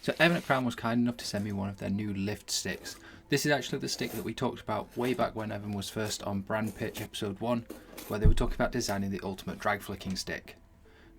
So Evan at Crown was kind enough to send me one of their new lift sticks. This is actually the stick that we talked about way back when Evan was first on Brand Pitch episode 1, where they were talking about designing the ultimate drag flicking stick.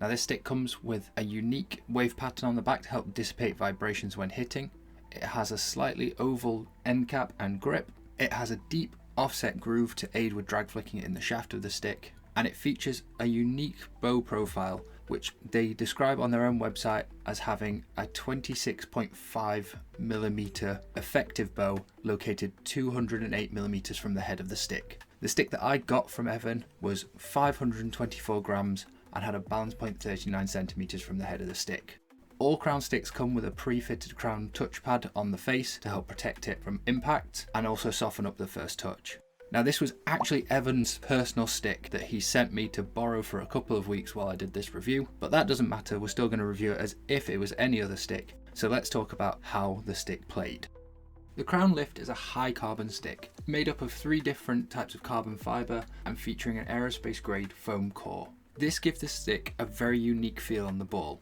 Now this stick comes with a unique wave pattern on the back to help dissipate vibrations when hitting. It has a slightly oval end cap and grip. It has a deep offset groove to aid with drag flicking in the shaft of the stick. And it features a unique bow profile, which they describe on their own website as having a 26.5mm effective bow located 208mm from the head of the stick. The stick that I got from Evan was 524 grams and had a balance point 39 centimeters from the head of the stick. All Crown sticks come with a pre-fitted Crown touchpad on the face to help protect it from impact and also soften up the first touch. Now this was actually Evan's personal stick that he sent me to borrow for a couple of weeks while I did this review, but that doesn't matter, we're still going to review it as if it was any other stick. So let's talk about how the stick played. The Crown Lift is a high carbon stick, made up of 3 different types of carbon fibre and featuring an aerospace grade foam core. This gives the stick a very unique feel on the ball.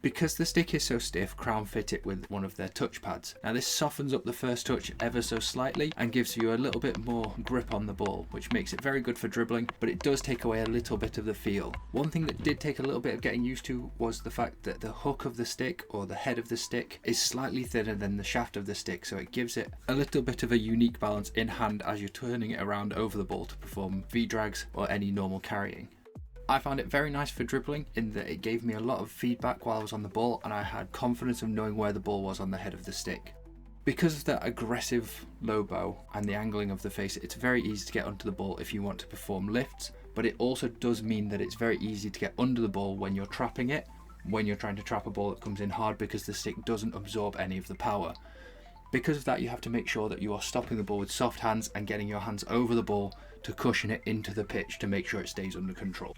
Because the stick is so stiff, Crown fit it with one of their touch pads. Now this softens up the first touch ever so slightly and gives you a little bit more grip on the ball, which makes it very good for dribbling, but it does take away a little bit of the feel. One thing that did take a little bit of getting used to was the fact that the hook of the stick, or the head of the stick, is slightly thinner than the shaft of the stick, so it gives it a little bit of a unique balance in hand as you're turning it around over the ball to perform V-drags or any normal carrying. I found it very nice for dribbling in that it gave me a lot of feedback while I was on the ball and I had confidence of knowing where the ball was on the head of the stick. Because of that aggressive low bow and the angling of the face, it's very easy to get onto the ball if you want to perform lifts, but it also does mean that it's very easy to get under the ball when you're trapping it, when you're trying to trap a ball that comes in hard because the stick doesn't absorb any of the power. Because of that, you have to make sure that you are stopping the ball with soft hands and getting your hands over the ball to cushion it into the pitch to make sure it stays under control.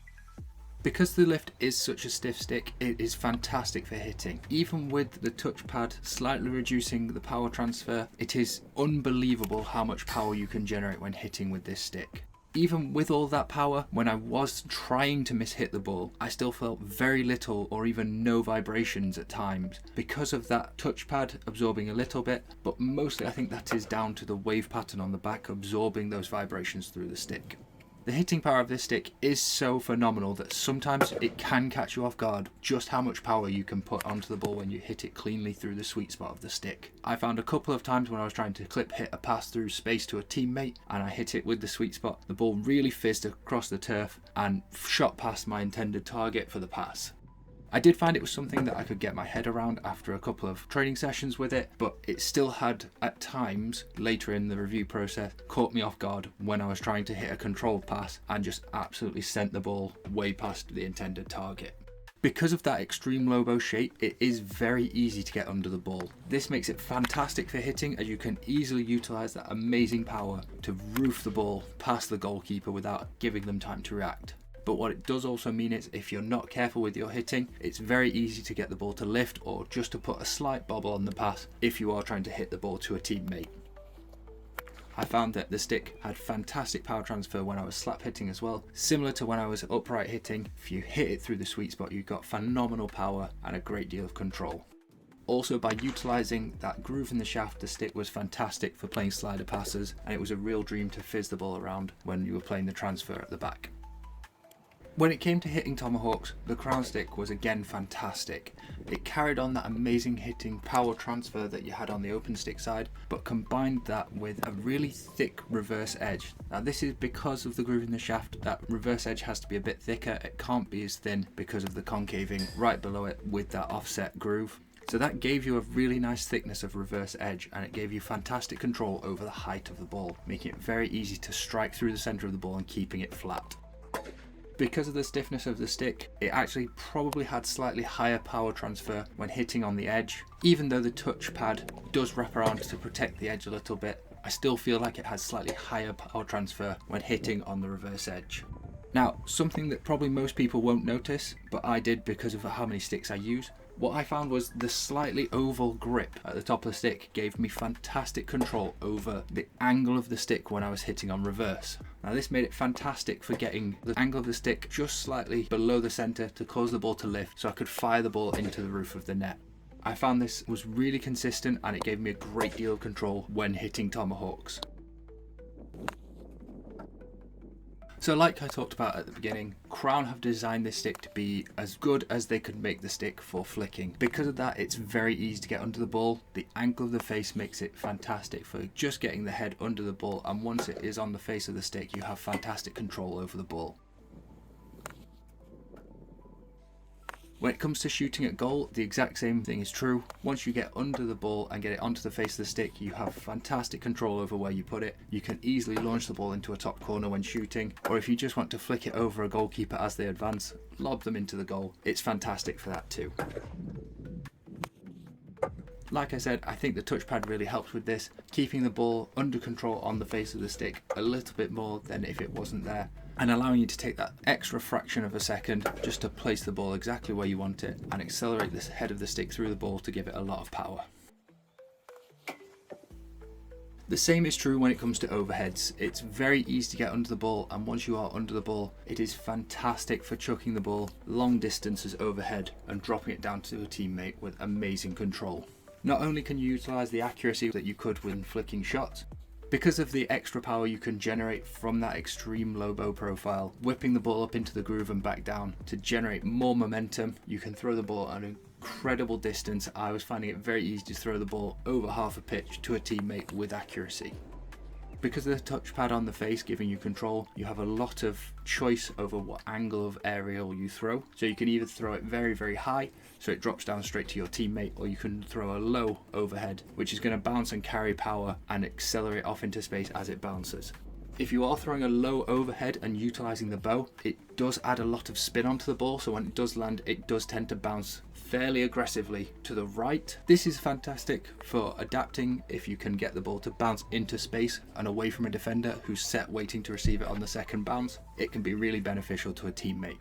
Because the lift is such a stiff stick, it is fantastic for hitting. Even with the touchpad slightly reducing the power transfer, it is unbelievable how much power you can generate when hitting with this stick. Even with all that power, when I was trying to miss hit the ball, I still felt very little or even no vibrations at times because of that touchpad absorbing a little bit, but mostly I think that is down to the wave pattern on the back absorbing those vibrations through the stick. The hitting power of this stick is so phenomenal that sometimes it can catch you off guard just how much power you can put onto the ball when you hit it cleanly through the sweet spot of the stick. I found a couple of times when I was trying to clip hit a pass through space to a teammate and I hit it with the sweet spot, the ball really fizzed across the turf and shot past my intended target for the pass. I did find it was something that I could get my head around after a couple of training sessions with it, but it still had, at times, later in the review process, caught me off guard when I was trying to hit a controlled pass and just absolutely sent the ball way past the intended target. Because of that extreme low bow shape, it is very easy to get under the ball. This makes it fantastic for hitting as you can easily utilise that amazing power to roof the ball past the goalkeeper without giving them time to react. But what it does also mean is if you're not careful with your hitting, it's very easy to get the ball to lift or just to put a slight bobble on the pass if you are trying to hit the ball to a teammate. I found that the stick had fantastic power transfer when I was slap hitting as well. Similar to when I was upright hitting, if you hit it through the sweet spot, you got phenomenal power and a great deal of control. Also, by utilising that groove in the shaft, the stick was fantastic for playing slider passes, and it was a real dream to fizz the ball around when you were playing the transfer at the back. When it came to hitting tomahawks, the Crown stick was again fantastic. It carried on that amazing hitting power transfer that you had on the open stick side, but combined that with a really thick reverse edge. Now this is because of the groove in the shaft, that reverse edge has to be a bit thicker, it can't be as thin because of the concaving right below it with that offset groove. So that gave you a really nice thickness of reverse edge and it gave you fantastic control over the height of the ball, making it very easy to strike through the centre of the ball and keeping it flat. Because of the stiffness of the stick, it actually probably had slightly higher power transfer when hitting on the edge. Even though the touchpad does wrap around to protect the edge a little bit, I still feel like it has slightly higher power transfer when hitting on the reverse edge. Now, something that probably most people won't notice, but I did because of how many sticks I use, what I found was the slightly oval grip at the top of the stick gave me fantastic control over the angle of the stick when I was hitting on reverse. Now this made it fantastic for getting the angle of the stick just slightly below the centre to cause the ball to lift so I could fire the ball into the roof of the net. I found this was really consistent and it gave me a great deal of control when hitting tomahawks. So like I talked about at the beginning, Crown have designed this stick to be as good as they could make the stick for flicking. Because of that, it's very easy to get under the ball. The angle of the face makes it fantastic for just getting the head under the ball, and once it is on the face of the stick, you have fantastic control over the ball. When it comes to shooting at goal, the exact same thing is true. Once you get under the ball and get it onto the face of the stick, you have fantastic control over where you put it. You can easily launch the ball into a top corner when shooting, or if you just want to flick it over a goalkeeper as they advance, lob them into the goal. It's fantastic for that too. Like I said, I think the touchpad really helps with this, keeping the ball under control on the face of the stick a little bit more than if it wasn't there, and allowing you to take that extra fraction of a second just to place the ball exactly where you want it and accelerate the head of the stick through the ball to give it a lot of power. The same is true when it comes to overheads. It's very easy to get under the ball, and once you are under the ball, it is fantastic for chucking the ball long distances overhead and dropping it down to a teammate with amazing control. Not only can you utilise the accuracy that you could when flicking shots, because of the extra power you can generate from that extreme low bow profile, whipping the ball up into the groove and back down to generate more momentum, you can throw the ball at an incredible distance. I was finding it very easy to throw the ball over half a pitch to a teammate with accuracy. Because of the touchpad on the face giving you control, you have a lot of choice over what angle of aerial you throw. So you can either throw it very, very high, so it drops down straight to your teammate, or you can throw a low overhead, which is going to bounce and carry power and accelerate off into space as it bounces. If you are throwing a low overhead and utilising the bow, it does add a lot of spin onto the ball, so when it does land, it does tend to bounce fairly aggressively to the right. This is fantastic for adapting if you can get the ball to bounce into space and away from a defender who's set waiting to receive it on the second bounce. It can be really beneficial to a teammate.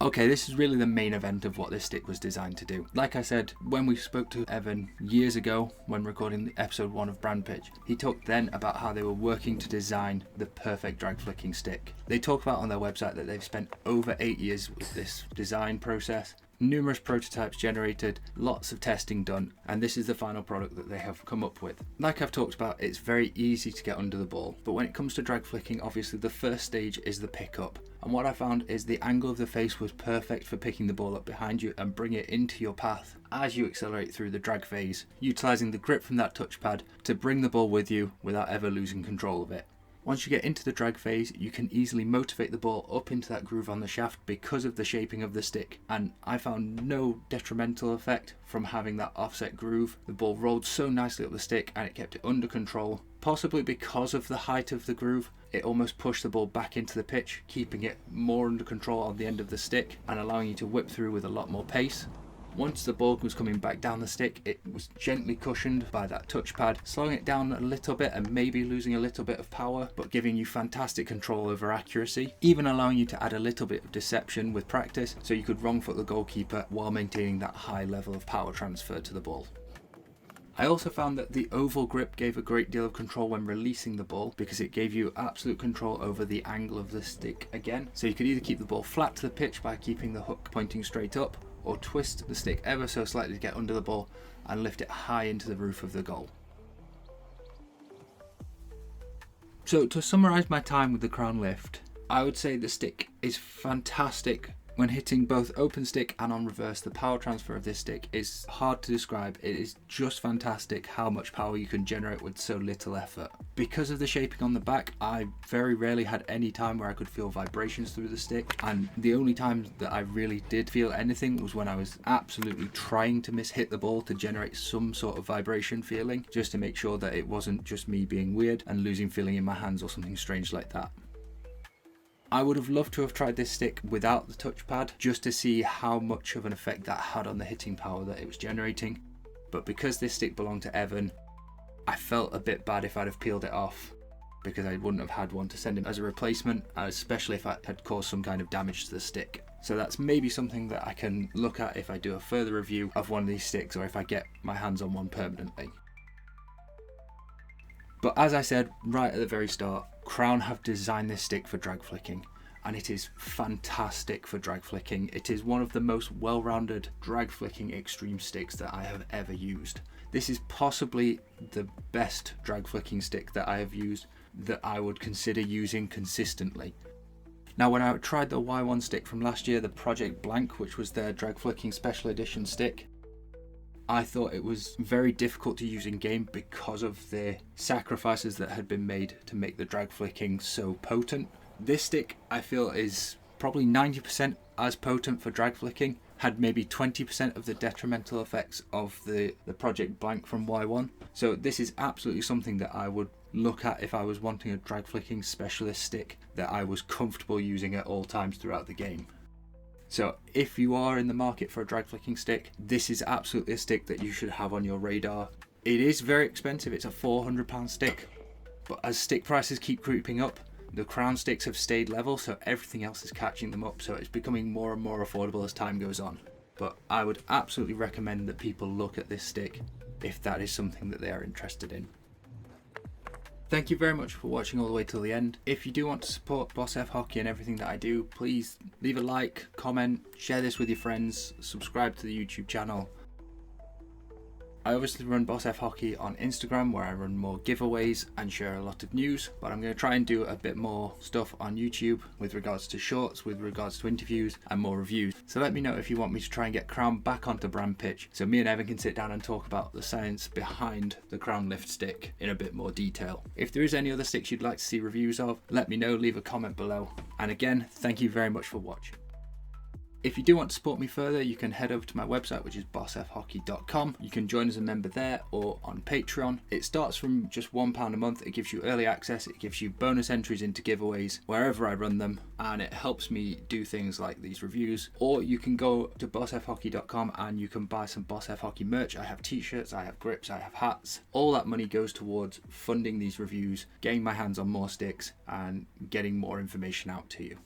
Okay, this is really the main event of what this stick was designed to do. Like I said, when we spoke to Evan years ago when recording episode 1 of Brand Pitch, he talked then about how they were working to design the perfect drag flicking stick. They talk about on their website that they've spent over 8 years with this design process, numerous prototypes generated, lots of testing done, and this is the final product that they have come up with. Like I've talked about, it's very easy to get under the ball, but when it comes to drag flicking, obviously the first stage is the pickup. And what I found is the angle of the face was perfect for picking the ball up behind you and bring it into your path as you accelerate through the drag phase, utilising the grip from that touchpad to bring the ball with you without ever losing control of it. Once you get into the drag phase, you can easily motivate the ball up into that groove on the shaft because of the shaping of the stick, and I found no detrimental effect from having that offset groove. The ball rolled so nicely up the stick and it kept it under control. Possibly because of the height of the groove, it almost pushed the ball back into the pitch, keeping it more under control on the end of the stick and allowing you to whip through with a lot more pace. Once the ball was coming back down the stick, it was gently cushioned by that touchpad, slowing it down a little bit and maybe losing a little bit of power, but giving you fantastic control over accuracy, even allowing you to add a little bit of deception with practice, so you could wrong foot the goalkeeper while maintaining that high level of power transfer to the ball. I also found that the oval grip gave a great deal of control when releasing the ball because it gave you absolute control over the angle of the stick again. So you could either keep the ball flat to the pitch by keeping the hook pointing straight up, or twist the stick ever so slightly to get under the ball and lift it high into the roof of the goal. So to summarise my time with the Crown Lift, I would say the stick is fantastic. When hitting both open stick and on reverse, the power transfer of this stick is hard to describe. It is just fantastic how much power you can generate with so little effort. Because of the shaping on the back, I very rarely had any time where I could feel vibrations through the stick, and the only time that I really did feel anything was when I was absolutely trying to miss hit the ball to generate some sort of vibration feeling, just to make sure that it wasn't just me being weird and losing feeling in my hands or something strange like that. I would have loved to have tried this stick without the touchpad just to see how much of an effect that had on the hitting power that it was generating, but because this stick belonged to Evan, I felt a bit bad if I'd have peeled it off because I wouldn't have had one to send him as a replacement, especially if I had caused some kind of damage to the stick. So that's maybe something that I can look at if I do a further review of one of these sticks or if I get my hands on one permanently. But as I said right at the very start, Crown have designed this stick for drag flicking, and it is fantastic for drag flicking. It is one of the most well-rounded drag flicking extreme sticks that I have ever used. This is possibly the best drag flicking stick that I have used that I would consider using consistently. Now, when I tried the Y1 stick from last year, the Project Blank, which was their drag flicking special edition stick, I thought it was very difficult to use in game because of the sacrifices that had been made to make the drag flicking so potent. This stick, I feel, is probably 90% as potent for drag flicking, had maybe 20% of the detrimental effects of the Project Blank from Y1. So this is absolutely something that I would look at if I was wanting a drag flicking specialist stick that I was comfortable using at all times throughout the game. So if you are in the market for a drag flicking stick, this is absolutely a stick that you should have on your radar. It is very expensive, it's a £400 stick, but as stick prices keep creeping up, the crown sticks have stayed level, so everything else is catching them up, so it's becoming more and more affordable as time goes on. But I would absolutely recommend that people look at this stick if that is something that they are interested in. Thank you very much for watching all the way till the end. If you do want to support Boss F Hockey and everything that I do, please leave a like, comment, share this with your friends, subscribe to the YouTube channel. I obviously run Boss F Hockey on Instagram, where I run more giveaways and share a lot of news, but I'm going to try and do a bit more stuff on YouTube with regards to shorts, with regards to interviews and more reviews. So let me know if you want me to try and get Crown back onto brand pitch, so me and Evan can sit down and talk about the science behind the Crown lift stick in a bit more detail. If there is any other sticks you'd like to see reviews of, let me know, leave a comment below. And again, thank you very much for watching. If you do want to support me further, you can head over to my website, which is bossfhockey.com. You can join as a member there or on Patreon. It starts from just £1 a month. It gives you early access, it gives you bonus entries into giveaways wherever I run them, and it helps me do things like these reviews. Or you can go to bossfhockey.com and you can buy some Boss F Hockey merch. I have t-shirts, I have grips, I have hats. All that money goes towards funding these reviews, getting my hands on more sticks and getting more information out to you.